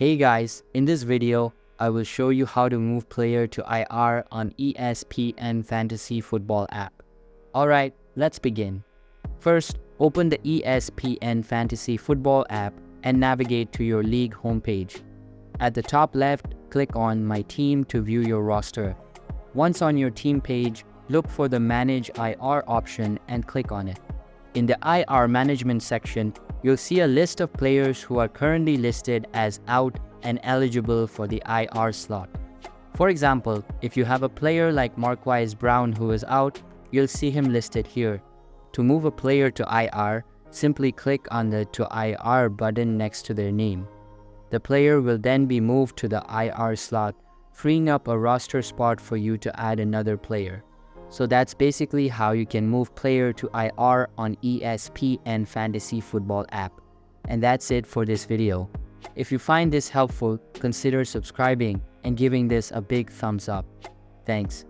Hey guys, in this video, I will show you how to move player to IR on ESPN Fantasy Football app. Alright, let's begin. First, open the ESPN Fantasy Football app and navigate to your league homepage. At the top left, click on My Team to view your roster. Once on your team page, look for the Manage IR option and click on it. In the IR Management section, you'll see a list of players who are currently listed as out and eligible for the IR slot. For example, if you have a player like Marquise Brown who is out, you'll see him listed here. To move a player to IR, simply click on the To IR button next to their name. The player will then be moved to the IR slot, freeing up a roster spot for you to add another player. So that's basically how you can move player to IR on ESPN Fantasy Football app. And that's it for this video. If you find this helpful, consider subscribing and giving this a big thumbs up. Thanks.